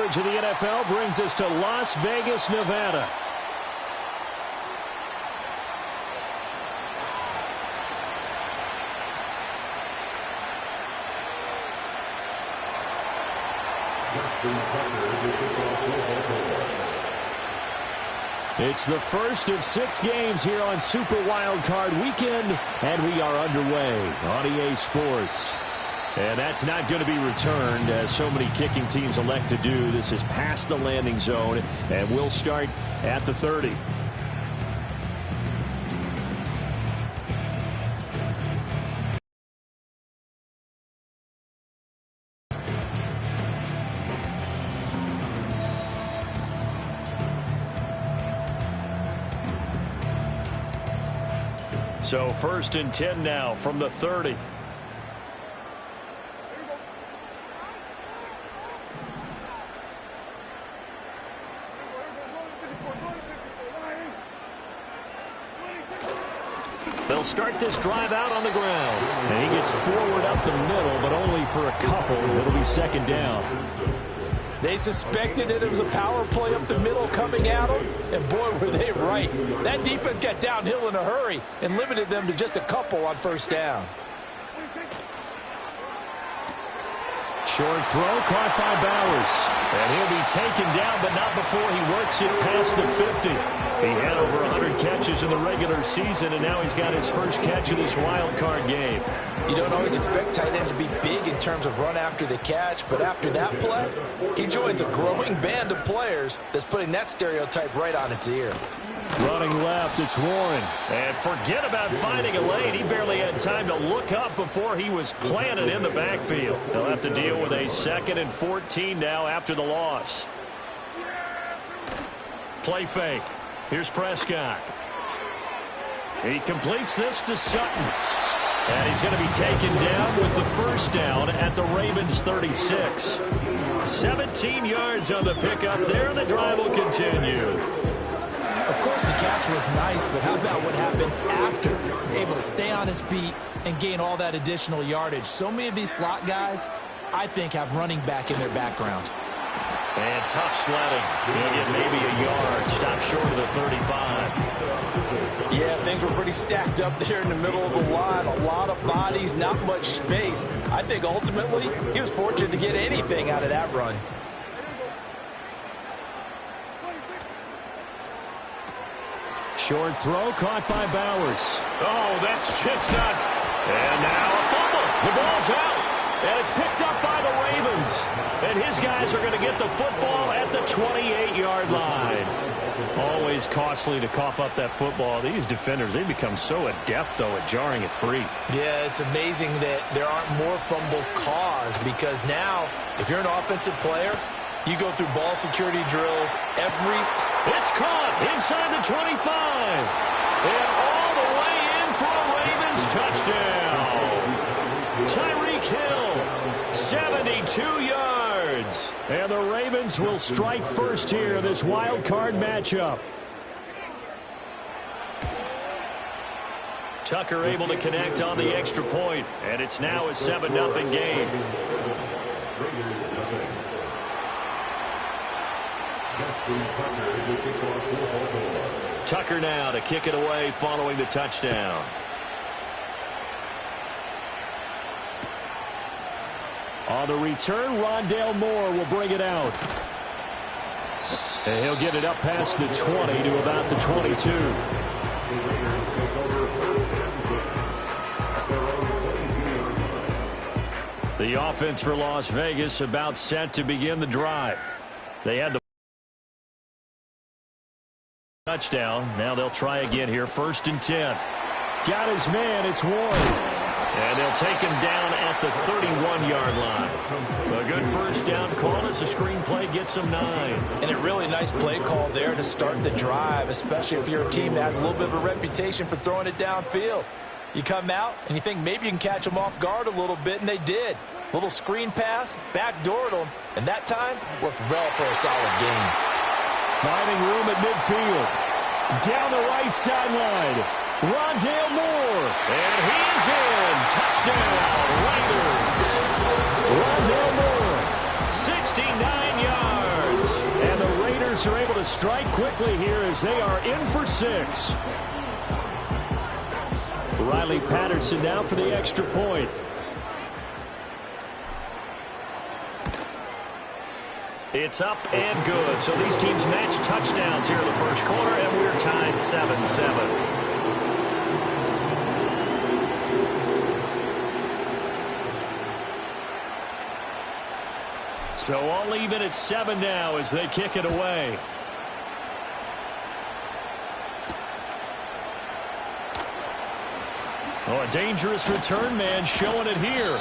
coverage of the NFL brings us to Las Vegas, Nevada. It's the first of 6 games here on Super Wild Card Weekend, and we are underway on EA Sports. And that's not going to be returned, as so many kicking teams elect to do. This is past the landing zone, and we'll start at the 30. So 1st and 10 now from the 30. They'll start this drive out on the ground. And he gets forward up the middle, but only for a couple. It'll be 2nd down. They suspected that it was a power play up the middle coming at them, and boy, were they right. That defense got downhill in a hurry and limited them to just a couple on 1st down. Short throw caught by Bowers. And he'll be taken down, but not before he works it past the 50. He had over 100 catches in the regular season, and now he's got his first catch of this wild card game. You don't always expect tight ends to be big in terms of run after the catch, but after that play, he joins a growing band of players that's putting that stereotype right on its ear. Running left, it's Warren. And forget about finding a lane. He barely had time to look up before he was planted in the backfield. They'll have to deal with a 2nd and 14 now after the loss. Play fake. Here's Prescott. He completes this to Sutton. And he's going to be taken down with the 1st down at the Ravens 36. 17 yards on the pickup there, and the drive will continue. Of course, the catch was nice, but how about what happened after? Able to stay on his feet and gain all that additional yardage. So many of these slot guys, I think, have running back in their background. And tough sledding. He'll get maybe a yard. Stop short of the 35. Yeah, things were pretty stacked up there in the middle of the line. A lot of bodies, not much space. I think ultimately he was fortunate to get anything out of that run. Short throw caught by Bowers. Oh, that's just not. And now a fumble. The ball's out. And it's picked up by the Ravens. And his guys are going to get the football at the 28-yard line. Always costly to cough up that football. These defenders, they become so adept, though, at jarring it free. Yeah, it's amazing that there aren't more fumbles caused, because now, if you're an offensive player, you go through ball security drills every... It's caught inside the 25. And all the way in for a Ravens touchdown. Tyreek Hill, 72 yards. And the Ravens will strike first here in this wild card matchup. Tucker able to connect on the extra point. And it's now a 7-0 game. Tucker now to kick it away following the touchdown. On the return, Rondale Moore will bring it out. And he'll get it up past the 20 to about the 22. The offense for Las Vegas about set to begin the drive. They had the touchdown. Now they'll try again here. 1st and 10. Got his man. It's Warren. And they'll take him down at the 31-yard line. A good 1st down call as the screenplay gets him 9. And a really nice play call there to start the drive, especially if you're a team that has a little bit of a reputation for throwing it downfield. You come out and you think maybe you can catch them off guard a little bit, and they did. Little screen pass, backdoored them, and that time worked well for a solid gain. Finding room at midfield. Down the right sideline. Rondale Moore. And he's in. Touchdown, Raiders. Rondale Moore, 69 yards. Ravens are able to strike quickly here as they are in for 6. Riley Patterson now for the extra point. It's up and good. So these teams match touchdowns here in the first quarter, and we're tied 7-7. So all even at 7 now as they kick it away. Oh, a dangerous return man showing it here.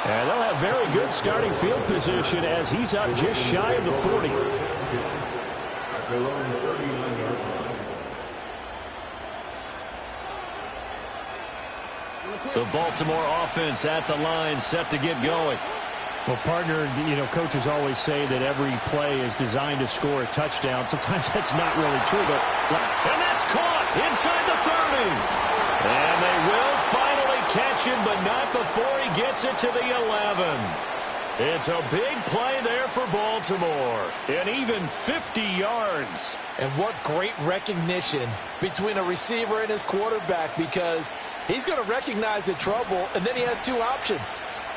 And they'll have very good starting field position as he's up just shy of the 40. The Baltimore offense at the line set to get going. Well, partner, coaches always say that every play is designed to score a touchdown. Sometimes that's not really true, but and that's caught inside the 30. And they will finally catch him, but not before he gets it to the 11. It's a big play there for Baltimore, and even 50 yards. And what great recognition between a receiver and his quarterback, because he's going to recognize the trouble, and then he has two options.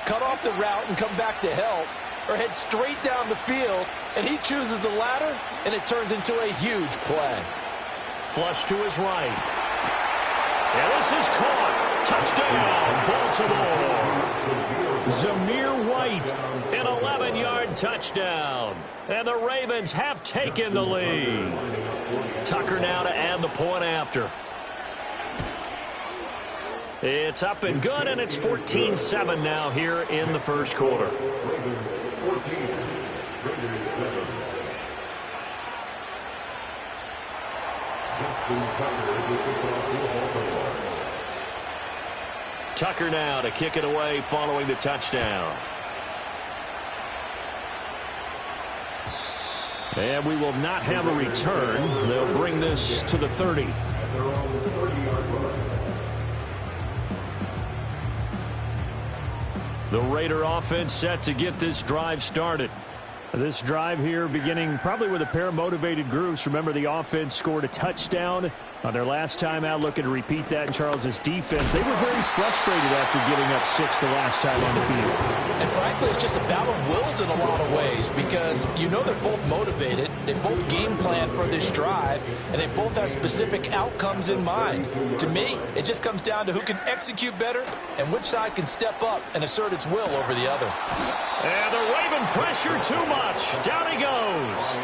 Cut off the route and come back to help, or head straight down the field, and he chooses the latter, and it turns into a huge play. Flush to his right. And this is caught. Touchdown, Baltimore. Zamir White, an 11-yard touchdown. And the Ravens have taken the lead. Tucker now to add the point after. It's up and good, and it's 14-7 now here in the first quarter. Tucker now to kick it away following the touchdown. And we will not have a return. They'll bring this to the 30. The Raider offense set to get this drive started. This drive here beginning probably with a pair of motivated groups. Remember, the offense scored a touchdown on their last time out. Looking to repeat that in Charles's defense. They were very frustrated after giving up 6 the last time on the field. And frankly, it's just a battle of wills in a lot of ways, because they're both motivated. They both game plan for this drive, and they both have specific outcomes in mind. To me, it just comes down to who can execute better and which side can step up and assert its will over the other. And the Raven pressure too much. Down he goes.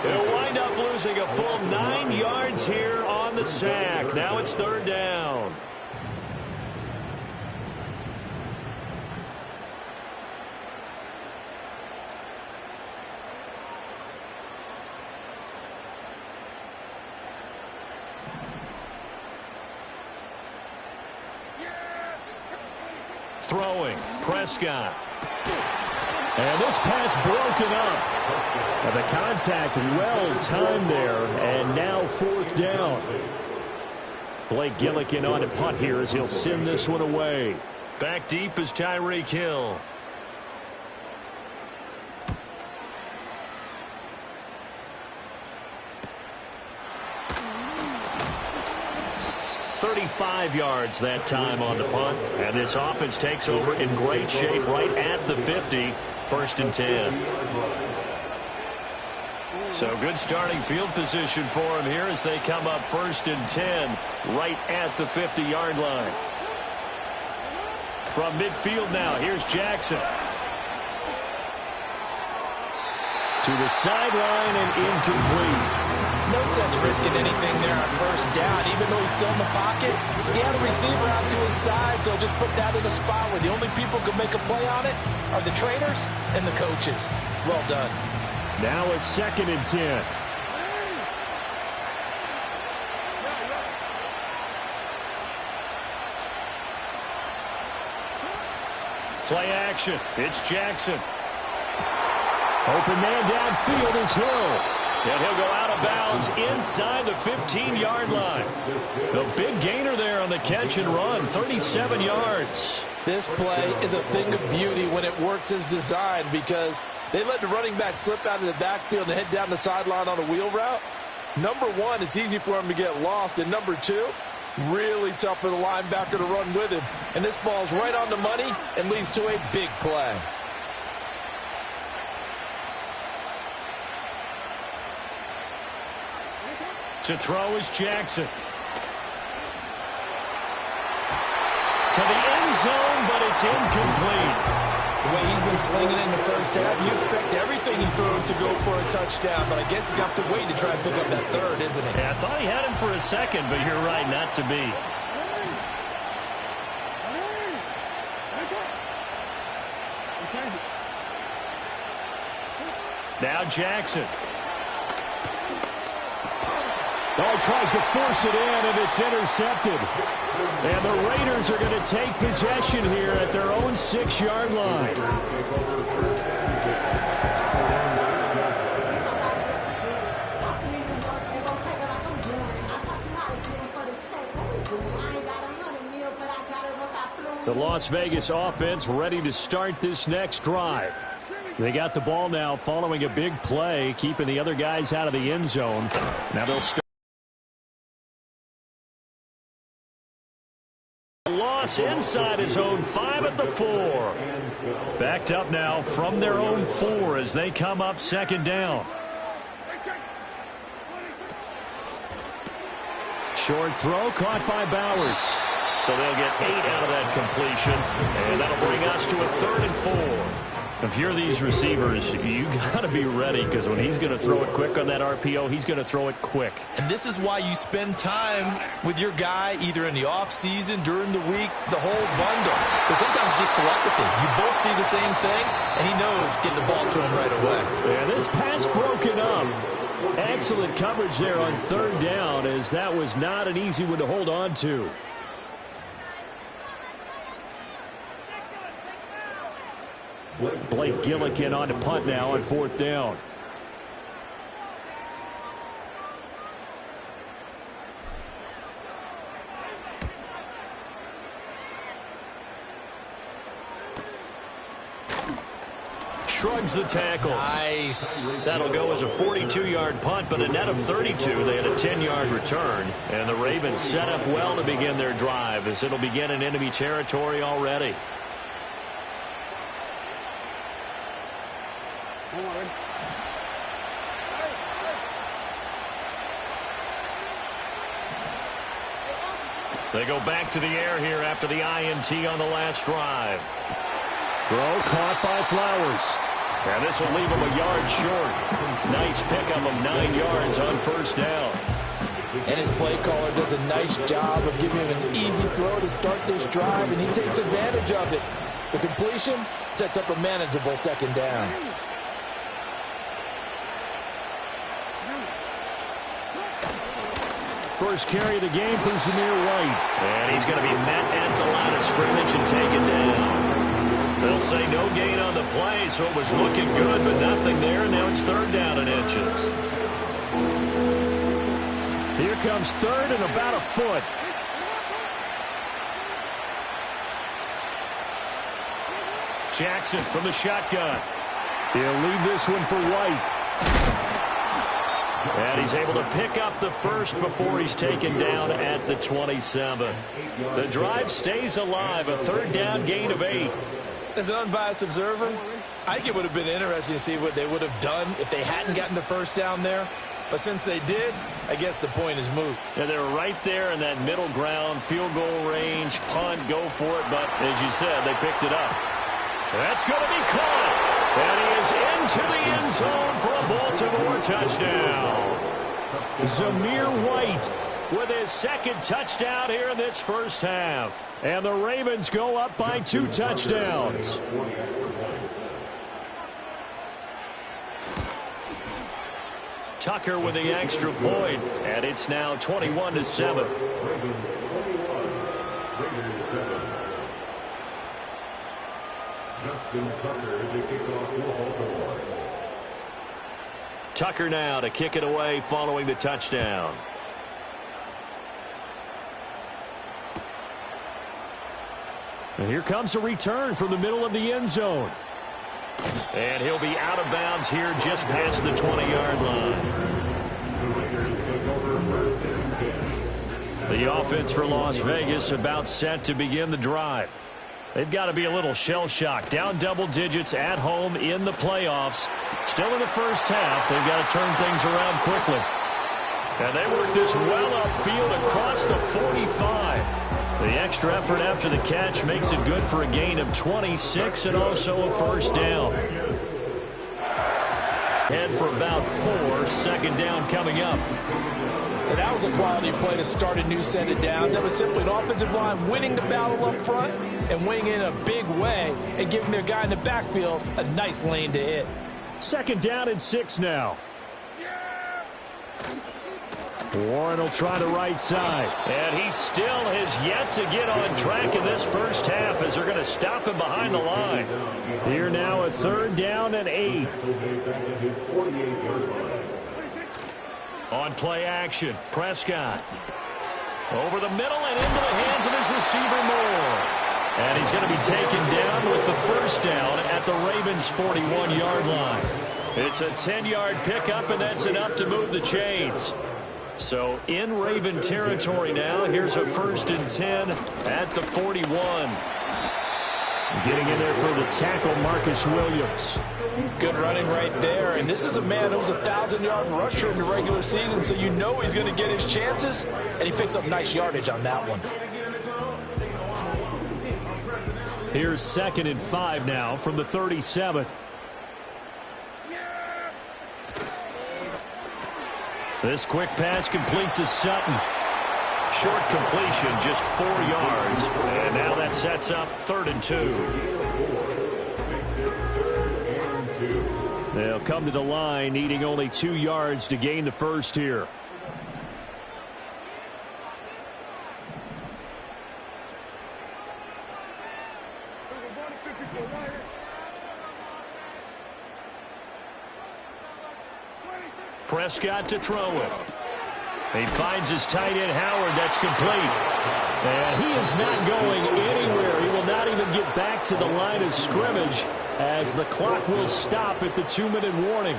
He'll wind up losing a full 9 yards here on the sack. Now it's third down. Throwing, Prescott. And this pass broken up. And the contact well-timed there, and now fourth down. Blake Gillikin on a punt here as he'll send this one away. Back deep is Tyreek Hill. .35 yards that time on the punt. And this offense takes over in great shape right at the 50. First and 10. So good starting field position for him here as they come up first and 10 right at the 50-yard line. From midfield now, here's Jackson. To the sideline and incomplete. No sense risking anything there on first down. Even though he's still in the pocket, he had a receiver out to his side, so just put that in a spot where the only people who can make a play on it are the trainers and the coaches. Well done. Now a second and 10. Play action. It's Jackson. Open man downfield is Hill. And he'll go out of bounds inside the 15-yard line. The big gainer there on the catch and run, 37 yards. This play is a thing of beauty when it works as designed, because They let the running back slip out of the backfield and head down the sideline on a wheel route. Number one, it's easy for him to get lost. And number two, really tough for the linebacker to run with him. And this ball's right on the money and leads to a big play. To throw is Jackson. To the end zone, but it's incomplete. The way he's been slinging in the first half, you expect everything he throws to go for a touchdown, but I guess he's got to wait to try and pick up that third, isn't he? Yeah, I thought he had him for a second, but you're right, not to be. Now Jackson. Oh, tries to force it in, and it's intercepted. And the Raiders are going to take possession here at their own 6-yard line. The Las Vegas offense ready to start this next drive. They got the ball now following a big play, keeping the other guys out of the end zone. Now they'll start. Loss inside his own 5 at the 4. Backed up now from their own 4 as they come up second down. Short throw caught by Bowers. So they'll get 8 out of that completion. And that'll bring us to a 3rd and 4. If you're these receivers, you got to be ready, because when he's going to throw it quick on that RPO, he's going to throw it quick. And this is why you spend time with your guy either in the offseason, during the week, the whole bundle. Because sometimes it's just telepathy. You both see the same thing, and he knows get the ball to him right away. And this pass broken up. Excellent coverage there on 3rd down, as that was not an easy one to hold on to. Blake Gillikin on to punt now on 4th down. Shrugs the tackle. Nice. That'll go as a 42-yard punt, but a net of 32. They had a 10-yard return. And the Ravens set up well to begin their drive, as it'll begin in enemy territory already. They go back to the air here after the INT on the last drive. Throw caught by Flowers. And this will leave him a yard short. Nice pickup of 9 yards on 1st down. And his play caller does a nice job of giving him an easy throw to start this drive, and he takes advantage of it. The completion sets up a manageable 2nd down. First carry of the game for Zamir White. And he's going to be met at the line of scrimmage and taken down. They'll say no gain on the play, so it was looking good, but nothing there, and now it's 3rd down and inches. Here comes 3rd and about a foot. Jackson from the shotgun. He'll leave this one for White. And he's able to pick up the first before he's taken down at the 27. The drive stays alive, a 3rd down gain of 8. As an unbiased observer, I think it would have been interesting to see what they would have done if they hadn't gotten the 1st down there. But since they did, I guess the point is moot. Yeah, they were right there in that middle ground, field goal range, punt, go for it. But as you said, they picked it up. That's going to be caught. And he is into the end zone for a Baltimore touchdown. Zamir White with his 2nd touchdown here in this first half. And the Ravens go up by 2 touchdowns. Tucker with the extra point, and it's now 21-7. Tucker now to kick it away following the touchdown. And here comes a return from the middle of the end zone. And he'll be out of bounds here just past the 20-yard line. The offense for Las Vegas about set to begin the drive. They've got to be a little shell-shocked. Down double digits at home in the playoffs. Still in the first half. They've got to turn things around quickly. And they work this well upfield across the 45. The extra effort after the catch makes it good for a gain of 26 and also a first down. Head for about 4. Second down coming up. And that was a quality play to start a new set of downs. That was simply an offensive line winning the battle up front and winning in a big way and giving their guy in the backfield a nice lane to hit. Second down and 6 now. Warren will try the right side. And he still has yet to get on track in this first half as they're going to stop him behind the line. Here now a third down and 8. On play action, Prescott. Over the middle and into the hands of his receiver Moore. And he's going to be taken down with the first down at the Ravens' 41-yard line. It's a 10-yard pickup, and that's enough to move the chains. So in Raven territory now, here's a 1st and 10 at the 41. Getting in there for the tackle, Marcus Williams. Good running right there. And this is a man who was a 1,000-yard rusher in the regular season, so you know he's going to get his chances. And he picks up nice yardage on that one. Here's 2nd and 5 now from the 37. This quick pass complete to Sutton. Short completion, just 4 yards. And now that sets up 3rd and 2. They'll come to the line, needing only 2 yards to gain the first here. Prescott to throw it. He finds his tight end, Howard. That's complete. And he is not going anywhere. He will not even get back to the line of scrimmage as the clock will stop at the 2-minute warning.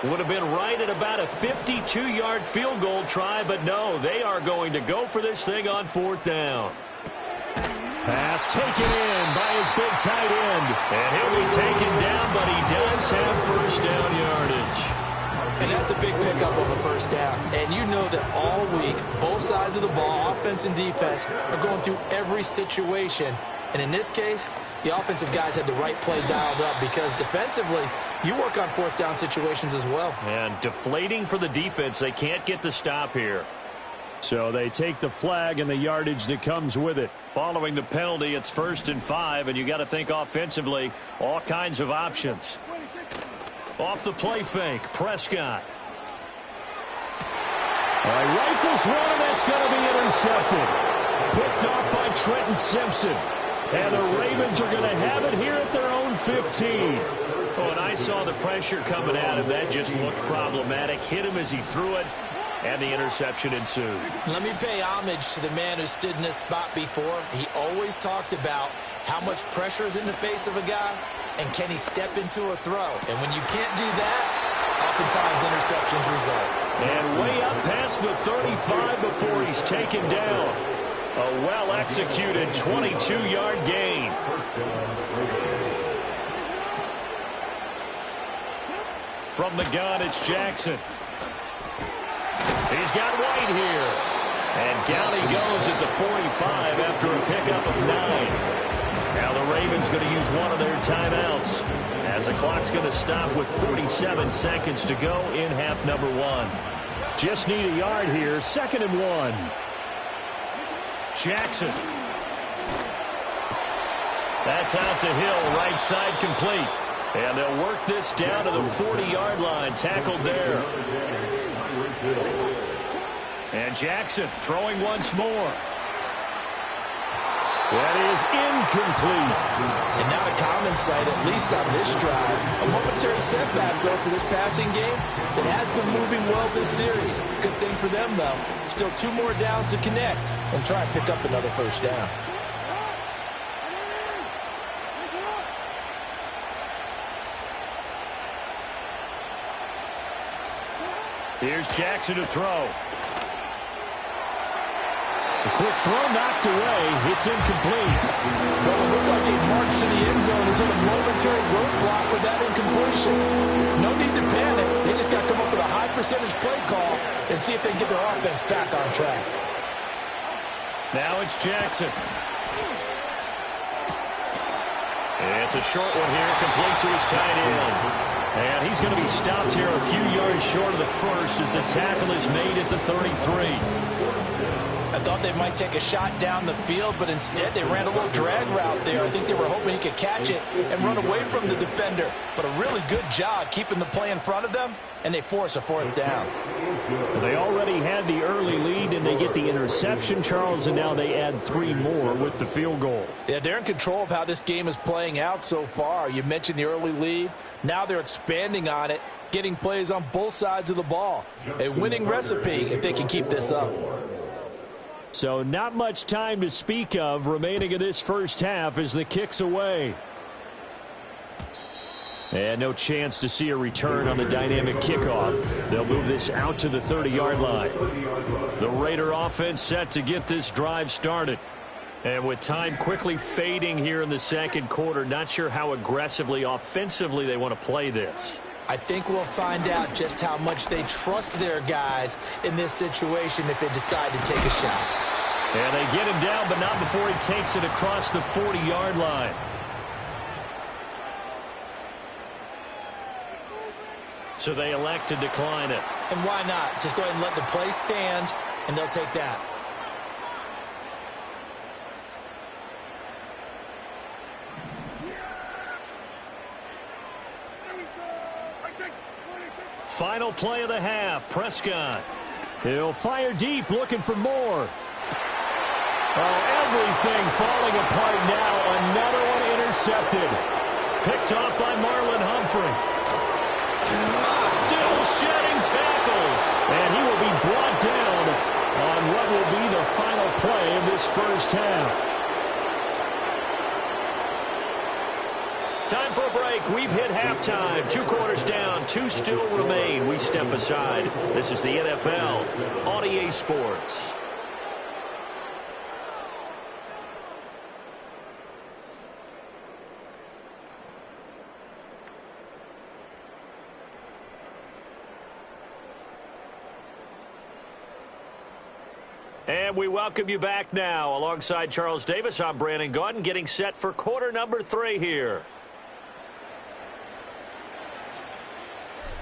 Would have been right at about a 52-yard field goal try, but no, they are going to go for this thing on 4th down. Pass taken in by his big tight end. And he'll be taken down, but he does have first down yardage. And that's a big pickup of a first down. And you know that all week, both sides of the ball, offense and defense, are going through every situation. And in this case, the offensive guys had the right play dialed up because defensively, you work on 4th down situations as well. And deflating for the defense. They can't get the stop here. So they take the flag and the yardage that comes with it. Following the penalty, it's 1st and 5, and you got to think offensively, all kinds of options. Off the play fake, Prescott. Rifles one, and that's going to be intercepted. Picked off by Trenton Simpson. And the Ravens are going to have it here at their own 15. Oh, and I saw the pressure coming at him. That just looked problematic. Hit him as he threw it. And the interception ensued. Let me pay homage to the man who stood in this spot before. He always talked about how much pressure is in the face of a guy, and can he step into a throw. And when you can't do that, oftentimes interceptions result. And way up past the 35 before he's taken down. A well-executed 22-yard gain. From the gun, it's Jackson. He's got White here. And down he goes at the 45 after a pickup of 9. Now the Ravens going to use one of their timeouts as the clock's going to stop with 47 seconds to go in half number 1. Just need a yard here. 2nd and 1. Jackson. That's out to Hill. Right side complete. And they'll work this down to the 40-yard line. Tackled there. And Jackson throwing once more. That is incomplete. And not a common sight, at least on this drive. A momentary setback, though, for this passing game that has been moving well this series. Good thing for them, though. Still 2 more downs to connect and try and pick up another first down. Here's Jackson to throw. A quick throw knocked away. It's incomplete. Well, it looked like he marched to the end zone. He's in a momentary roadblock with that incompletion. No need to panic. They just got to come up with a high percentage play call and see if they can get their offense back on track. Now it's Jackson. It's a short one here, complete to his tight end. And he's going to be stopped here a few yards short of the first as the tackle is made at the 33. I thought they might take a shot down the field, but instead they ran a little drag route there. I think they were hoping he could catch it and run away from the defender. But a really good job keeping the play in front of them, and they force a fourth down. They already had the early lead, and they get the interception, Charles, and now they add 3 more with the field goal. Yeah, they're in control of how this game is playing out so far. You mentioned the early lead. Now they're expanding on it, getting plays on both sides of the ball. A winning recipe if they can keep this up. So not much time to speak of remaining in this first half as the kick's away. And no chance to see a return on the dynamic kickoff. They'll move this out to the 30-yard line. The Raider offense set to get this drive started. And with time quickly fading here in the second quarter, not sure how aggressively, offensively they want to play this. I think we'll find out just how much they trust their guys in this situation if they decide to take a shot. And they get him down, but not before he takes it across the 40-yard line. So they elect to decline it. And why not? Just go ahead and let the play stand, and they'll take that. Final play of the half, Prescott. He'll fire deep, looking for more. Oh, everything falling apart now. Another one intercepted. Picked off by Marlon Humphrey. Still shedding tackles. And he will be brought down on what will be the final play of this first half. Time for a break. We've hit halftime. 2 quarters down. 2 still remain. We step aside. This is the NFL on EA Sports. And we welcome you back now. Alongside Charles Davis, I'm Brandon Gaudin, getting set for quarter number 3 here.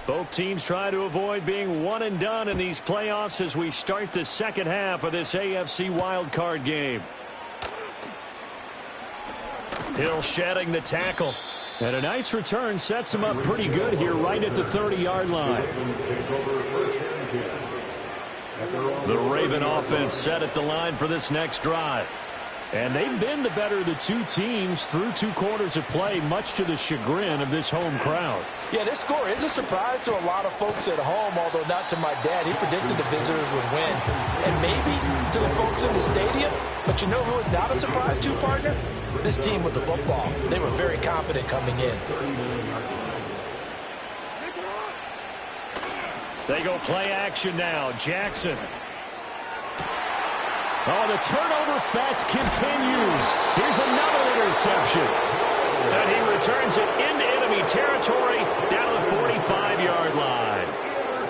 Both teams try to avoid being one and done in these playoffs as we start the second half of this AFC wildcard game. Hill shedding the tackle. And a nice return sets him up pretty good here right at the 30-yard line. The Raven offense set at the line for this next drive. And they've been the better of the 2 teams through 2 quarters of play, much to the chagrin of this home crowd. Yeah, this score is a surprise to a lot of folks at home, although not to my dad. He predicted the visitors would win. And maybe to the folks in the stadium. But you know who is not a surprise to, partner? This team with the football. They were very confident coming in. They go play action now. Jackson. Oh, the turnover fest continues. Here's another interception. And he returns it into enemy territory down to the 45-yard line.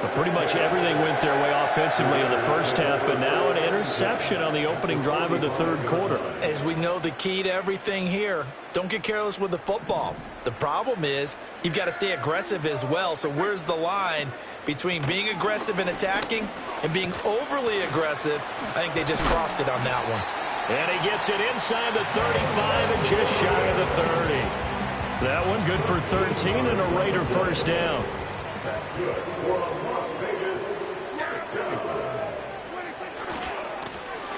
But pretty much everything went their way offensively in the first half, but now an interception on the opening drive of the third quarter. As we know, the key to everything here, don't get careless with the football. The problem is you've got to stay aggressive as well. So where's the line between being aggressive and attacking and being overly aggressive? I think they just crossed it on that one. And he gets it inside the 35 and just shy of the 30. That one good for 13 and a Raider first down.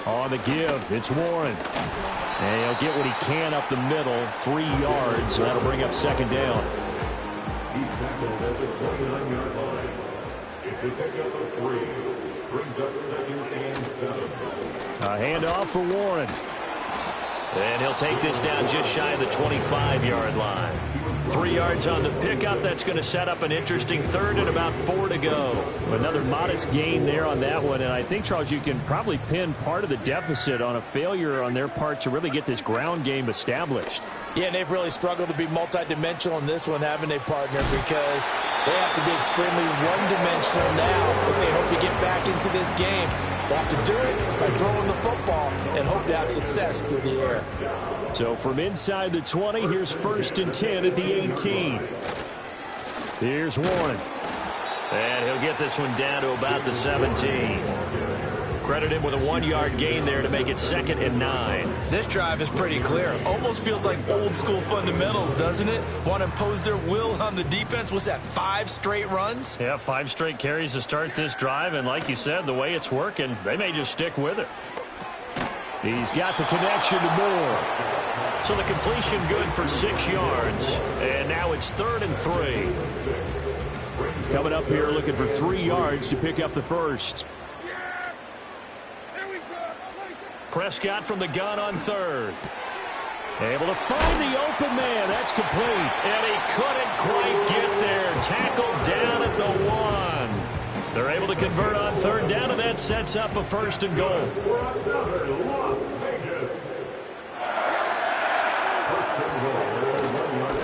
On the give, it's Warren. And he'll get what he can up the middle, 3 yards. That'll bring up second down. He's tackled at the 29-yard line. It's a pickup of 3. Brings up 2nd and 7. A handoff for Warren. And he'll take this down just shy of the 25-yard line. 3 yards on the pickup. That's going to set up an interesting third and about 4 to go. Another modest gain there on that one. And I think, Charles, you can probably pin part of the deficit on a failure on their part to really get this ground game established. Yeah, and they've really struggled to be multidimensional in this one, haven't they, partner? Because they have to be extremely one-dimensional now if they hope to get back into this game. They have to do it by throwing the football and hope to have success through the air. So from inside the 20, here's 1st and 10 at the 18. Here's Warren. And he'll get this one down to about the 17. Credit him with a 1-yard gain there to make it 2nd and 9. This drive is pretty clear. Almost feels like old-school fundamentals, doesn't it? Want to impose their will on the defense. Was that 5 straight runs? Yeah, 5 straight carries to start this drive. And like you said, the way it's working, they may just stick with it. He's got the connection to Moore. So the completion good for 6 yards. And now it's 3rd and 3. Coming up here looking for 3 yards to pick up the first. Prescott from the gun on 3rd. Able to find the open man. That's complete. And he couldn't quite get there. Tackled down at the 1. They're able to convert on 3rd down, and that sets up a 1st and goal.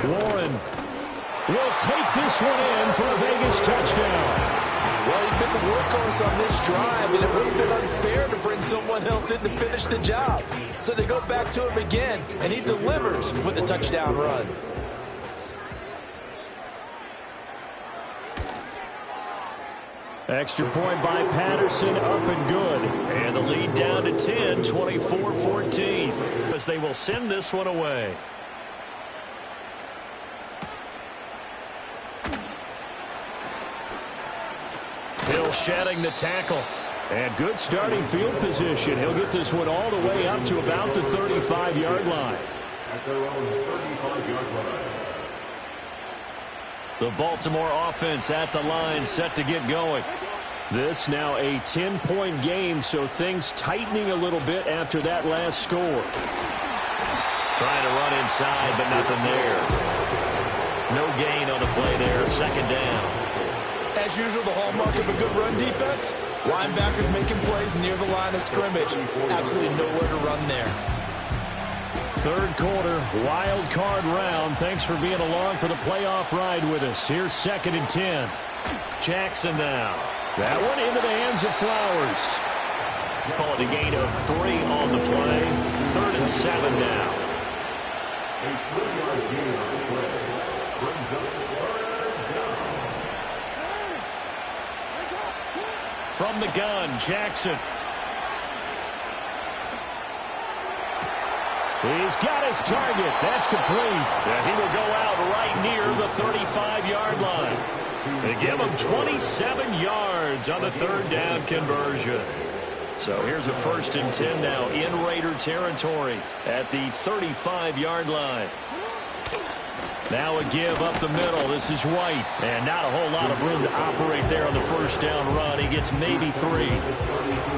Warren will take this one in for a Vegas touchdown. Well, he's been the workhorse on this drive, and it would have been unfair to bring someone else in to finish the job. So they go back to him again, and he delivers with a touchdown run. Extra point by Patterson, up and good. And the lead down to 10, 24-14. As they will send this one away. Hill shedding the tackle. And good starting field position. He'll get this one all the way up to about the 35-yard line. At their own 35-yard line. The Baltimore offense at the line, set to get going. This now a 10-point game, so things tightening a little bit after that last score. Trying to run inside, but nothing there. No gain on the play there, 2nd down. As usual, the hallmark of a good run defense, linebackers making plays near the line of scrimmage. Absolutely nowhere to run there. 3rd quarter, wild card round. Thanks for being along for the playoff ride with us. Here's 2nd and 10. Jackson now. That one into the hands of Flowers. Call it a gain of 3 on the play. 3rd and 7 now. A 3-yard gain on the play. Brings up 3rd down. From the gun, Jackson. He's got his target. That's complete. And he will go out right near the 35-yard line. They give him 27 yards on the 3rd down conversion. So here's a 1st and 10 now in Raider territory at the 35-yard line. Now a give up the middle. This is White. And not a whole lot of room to operate there on the 1st down run. He gets maybe 3.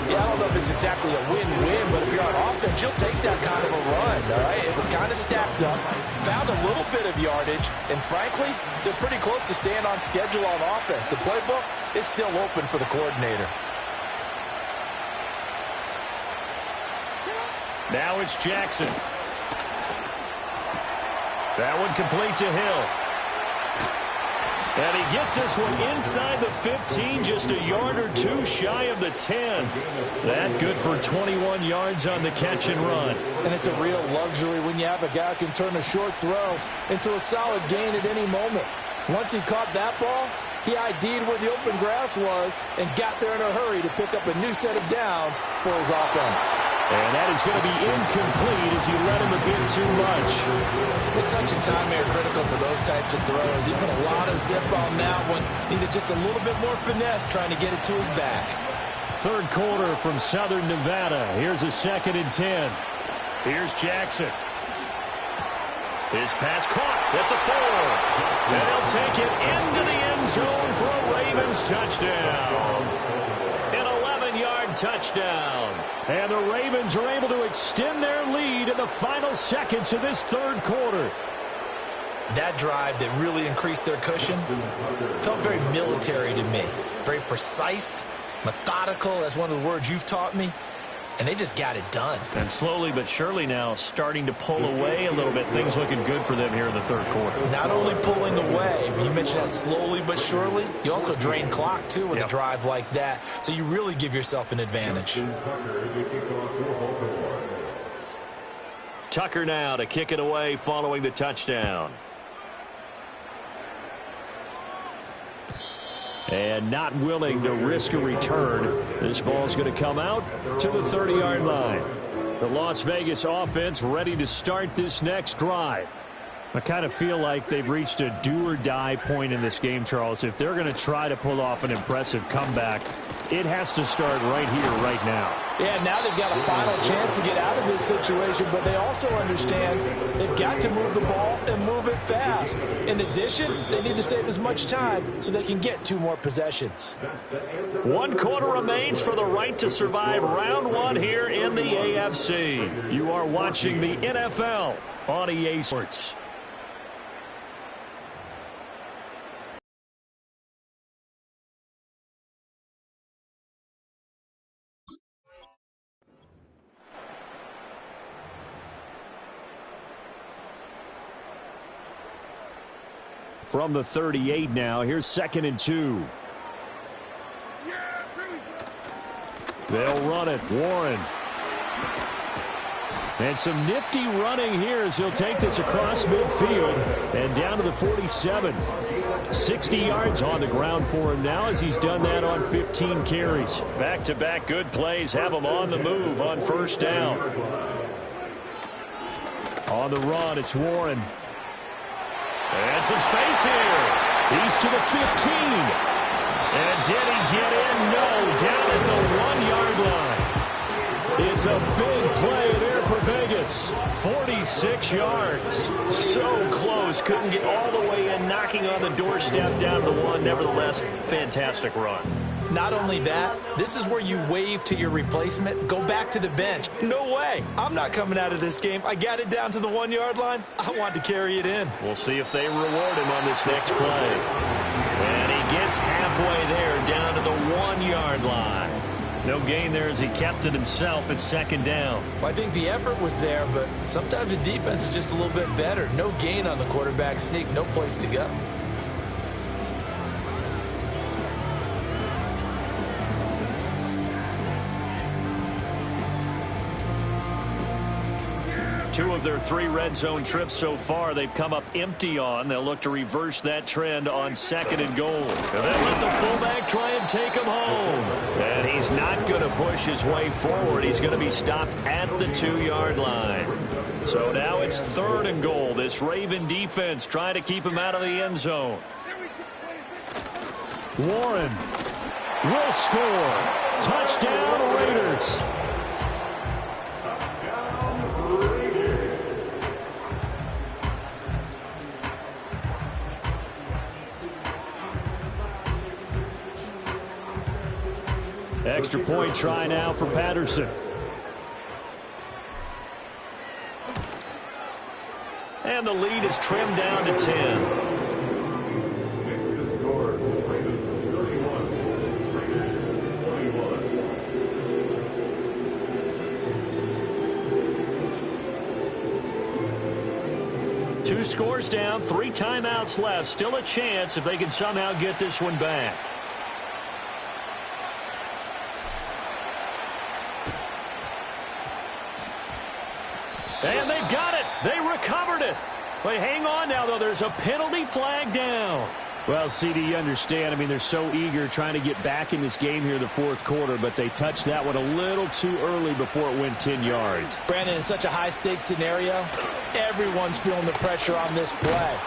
Yeah, I don't know if it's exactly a win-win, but if you're on offense, you'll take that kind of a run, all right? It was kind of stacked up, found a little bit of yardage, and frankly, they're pretty close to staying on schedule on offense. The playbook is still open for the coordinator. Now it's Jackson. That one complete to Hill. And he gets this one inside the 15, just a yard or 2 shy of the 10. That good for 21 yards on the catch and run. And it's a real luxury when you have a guy who can turn a short throw into a solid gain at any moment. Once he caught that ball, he ID'd where the open grass was and got there in a hurry to pick up a new set of downs for his offense. And that is going to be incomplete as he led him a bit too much. The touch and time are critical for those types of throws. He put a lot of zip on that one. Needed just a little bit more finesse trying to get it to his back. 3rd quarter from Southern Nevada. Here's a 2nd and 10. Here's Jackson. His pass caught at the 4. And he'll take it into the end zone for a Ravens touchdown. An 11-yard touchdown. And the Ravens are able to extend their lead in the final seconds of this third quarter. That drive that really increased their cushion felt very military to me. Very precise, methodical, that's one of the words you've taught me. And they just got it done. And slowly but surely now starting to pull away a little bit. Things looking good for them here in the third quarter. Not only pulling away, but you mentioned that slowly but surely. You also drain clock, too, with a drive like that. So you really give yourself an advantage. Tucker now to kick it away following the touchdown. And not willing to risk a return. This ball's going to come out to the 30-yard line. The Las Vegas offense ready to start this next drive. I kind of feel like they've reached a do-or-die point in this game, Charles. If they're going to try to pull off an impressive comeback, it has to start right here, right now. Yeah, now they've got a final chance to get out of this situation, but they also understand they've got to move the ball and move it fast. In addition, they need to save as much time so they can get 2 more possessions. 1 quarter remains for the right to survive round 1 here in the AFC. You are watching the NFL on EA Sports. From the 38 now, here's 2nd and 2. They'll run it. Warren. And some nifty running here as he'll take this across midfield and down to the 47. 60 yards on the ground for him now as he's done that on 15 carries. Back-to-back good plays have him on the move on first down. On the run, it's Warren. And some space here. He's to the 15. And did he get in? No, down at the 1-yard line. It's a big play there for Vegas. 46 yards. So close. Couldn't get all the way in, knocking on the doorstep down to the 1. Nevertheless, fantastic run. Not only that, this is where you wave to your replacement, go back to the bench. No way. I'm not coming out of this game. I got it down to the 1-yard line. I want to carry it in. We'll see if they reward him on this next play. And he gets halfway there down to the 1-yard line. No gain there as he kept it himself at 2nd down. Well, I think the effort was there, but sometimes the defense is just a little bit better. No gain on the quarterback sneak, no place to go. Two of their 3 red zone trips so far they've come up empty on. They'll look to reverse that trend on 2nd and goal. And then let the fullback try and take him home. And he's not going to push his way forward. He's going to be stopped at the 2-yard line. So now it's 3rd and goal. This Raven defense trying to keep him out of the end zone. Warren will score. Touchdown, Raiders. Extra point try now for Patterson. And the lead is trimmed down to 10. Two scores down, 3 timeouts left. Still a chance if they can somehow get this one back. And they've got it. They recovered it. But hang on now, though. There's a penalty flag down. Well, CD, you understand. I mean, they're so eager trying to get back in this game here in the 4th quarter, but they touched that one a little too early before it went 10 yards. Brandon, in such a high-stakes scenario, everyone's feeling the pressure on this play.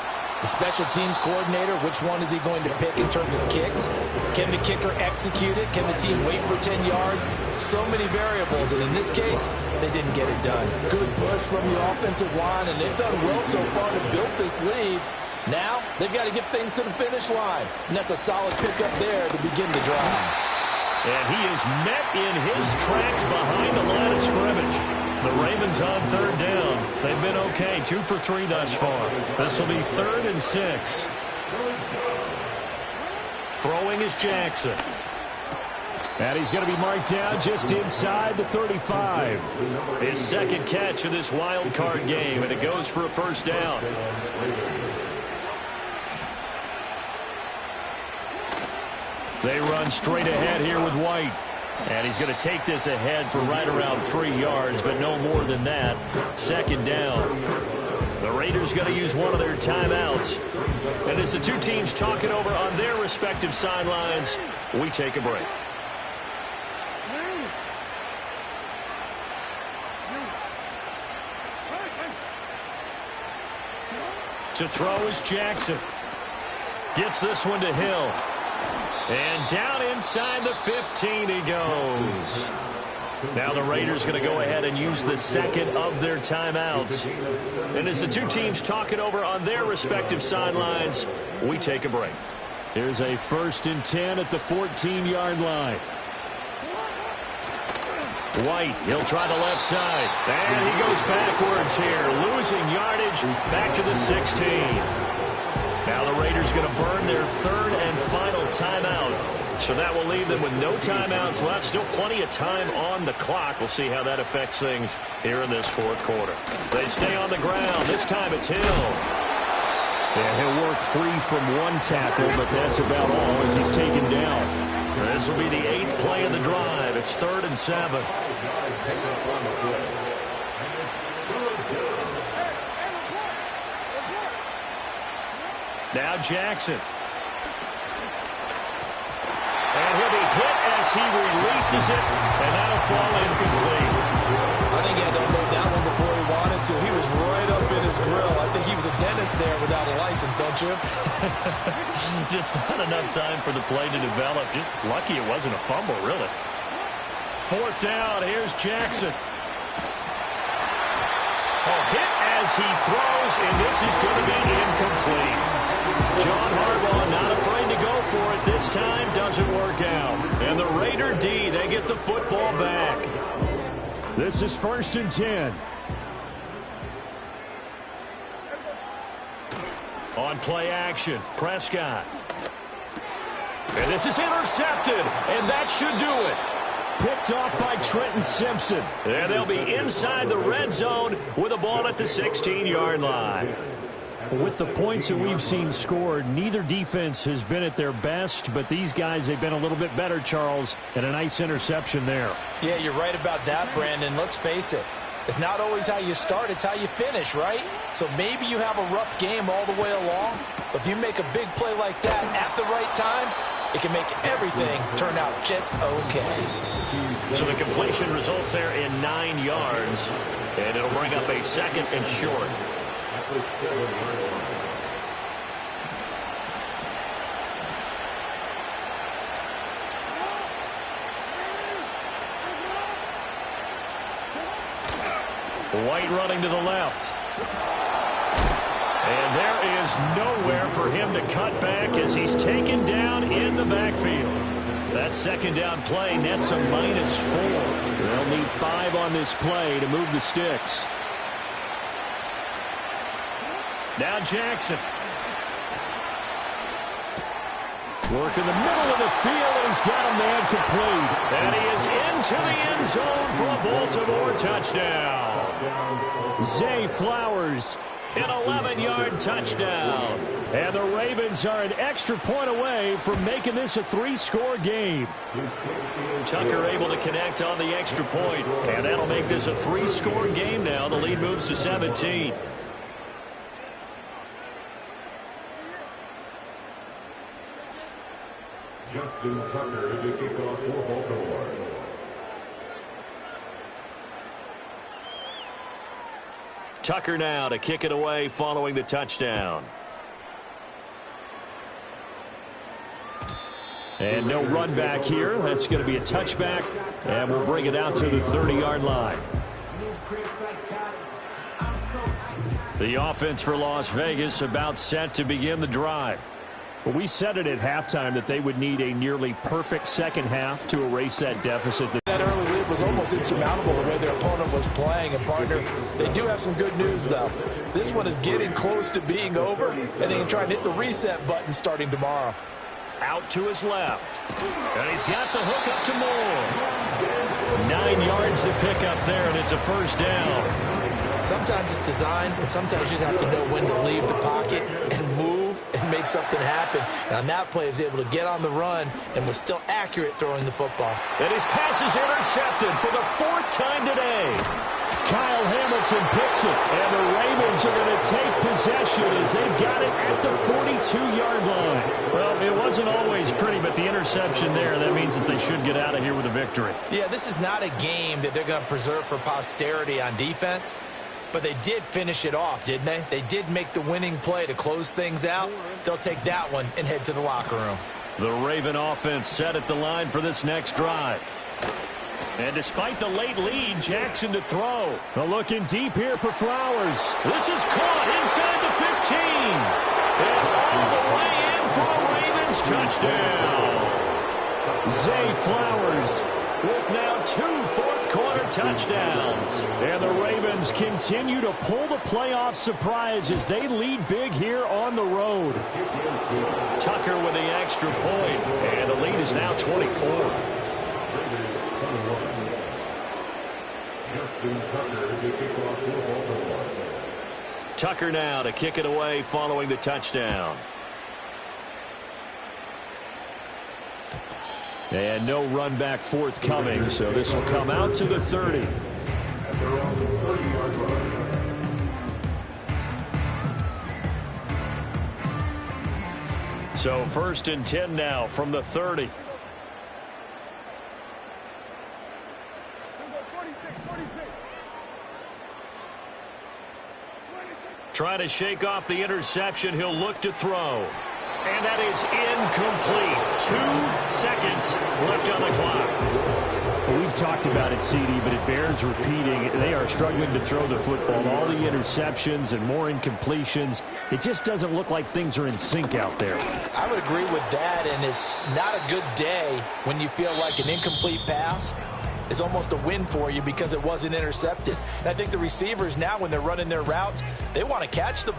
The special teams coordinator, which one is he going to pick in terms of kicks? Can the kicker execute it? Can the team wait for 10 yards? So many variables, and in this case, they didn't get it done. Good push from the offensive line, and they've done well so far to build this lead. Now, they've got to get things to the finish line, and that's a solid pickup there to begin the drive. And he is met in his tracks behind the line of scrimmage. The Ravens on third down. They've been okay, 2 for 3 thus far. This will be 3rd and 6. Throwing is Jackson. And he's going to be marked down just inside the 35. His second catch of this wild card game, and it goes for a first down. They run straight ahead here with White. And he's going to take this ahead for right around 3 yards, but no more than that. Second down. The Raiders going to use one of their timeouts. And as the two teams talk it over on their respective sidelines, we take a break. To throw is Jackson. Gets this one to Hill. And down inside the 15 he goes. Now the Raiders going to go ahead and use the second of their timeouts. And as the two teams talk it over on their respective sidelines, we take a break. Here's a 1st and 10 at the 14-yard line. White, he'll try the left side. And he goes backwards here, losing yardage back to the 16. Now the Raiders going to burn their 3rd and final timeout. So that will leave them with no timeouts left. Still plenty of time on the clock. We'll see how that affects things here in this 4th quarter. They stay on the ground. This time it's Hill. Yeah, he'll work free from 1 tackle, but that's about all as he's taken down. This will be the 8th play of the drive. It's 3rd and 7. Now Jackson. And he'll be hit as he releases it, and that'll fall incomplete. I think he had to unload that one before he wanted to. He was right up in his grill. I think he was a dentist there without a license, don't you? Just not enough time for the play to develop. Just lucky it wasn't a fumble, really. 4th down, here's Jackson. Oh, hit as he throws, and this is going to be incomplete. John Harbaugh not afraid to go for it this time. Doesn't work out. And the Raider D, they get the football back. This is 1st and 10. On play action, Prescott. And this is intercepted, and that should do it. Picked off by Trenton Simpson. And they'll be inside the red zone with a ball at the 16-yard line. With the points that we've seen scored, neither defense has been at their best, but these guys, they've been a little bit better, Charles, and a nice interception there. Yeah, you're right about that, Brandon. Let's face it. It's not always how you start, it's how you finish, right? So maybe you have a rough game all the way along, but if you make a big play like that at the right time, it can make everything turn out just okay. So the completion results there in 9 yards, and it'll bring up a 2nd and short. White running to the left. And there is nowhere for him to cut back as he's taken down in the backfield. That 2nd down play nets a -4. They'll need 5 on this play to move the sticks. Now Jackson. Work in the middle of the field, and he's got a man complete. And he is into the end zone for a Baltimore touchdown. Zay Flowers, an 11-yard touchdown. And the Ravens are an extra point away from making this a 3-score game. Tucker able to connect on the extra point, and that'll make this a 3-score game now. The lead moves to 17. Justin Tucker to kick off for Baltimore. Tucker now to kick it away following the touchdown. And no run back here. That's going to be a touchback, and we'll bring it out to the 30-yard line. The offense for Las Vegas about set to begin the drive. Well, we said it at halftime that they would need a nearly perfect second half to erase that deficit. That early lead was almost insurmountable the way their opponent was playing. And, partner, they do have some good news, though. This one is getting close to being over, and they can try and hit the reset button starting tomorrow. Out to his left. And he's got the hook up to Moore. 9 yards to pick up there, and it's a first down. Sometimes it's designed, and sometimes you just have to know when to leave the pocket and move and make something happen. And on that play, he was able to get on the run and was still accurate throwing the football. And his pass is intercepted for the 4th time today. Kyle Hamilton picks it, and the Ravens are going to take possession as they've got it at the 42-yard line. Well, it wasn't always pretty, but the interception there, that means that they should get out of here with a victory. Yeah, this is not a game that they're going to preserve for posterity on defense, but they did finish it off, didn't they? They did make the winning play to close things out. They'll take that one and head to the locker room. The Raven offense set at the line for this next drive. And despite the late lead, Jackson to throw. Looking deep here for Flowers. This is caught inside the 15. And all the way in for a Ravens touchdown. Zay Flowers with now 2 fourth-quarter touchdowns. And the Ravens continue to pull the playoff surprise as they lead big here on the road. Tucker with the extra point, and the lead is now 24. Tucker now to kick it away following the touchdown. And no run back forthcoming, so this will come out to the 30. So 1st and 10 now from the 30. Trying to shake off the interception. He'll look to throw. And that is incomplete. 2 seconds left on the clock. Well, we've talked about it, CD, but it bears repeating. They are struggling to throw the football. All the interceptions and more incompletions. It just doesn't look like things are in sync out there. I would agree with that, and it's not a good day when you feel like an incomplete pass is almost a win for you because it wasn't intercepted. And I think the receivers now, when they're running their routes, they want to catch the ball.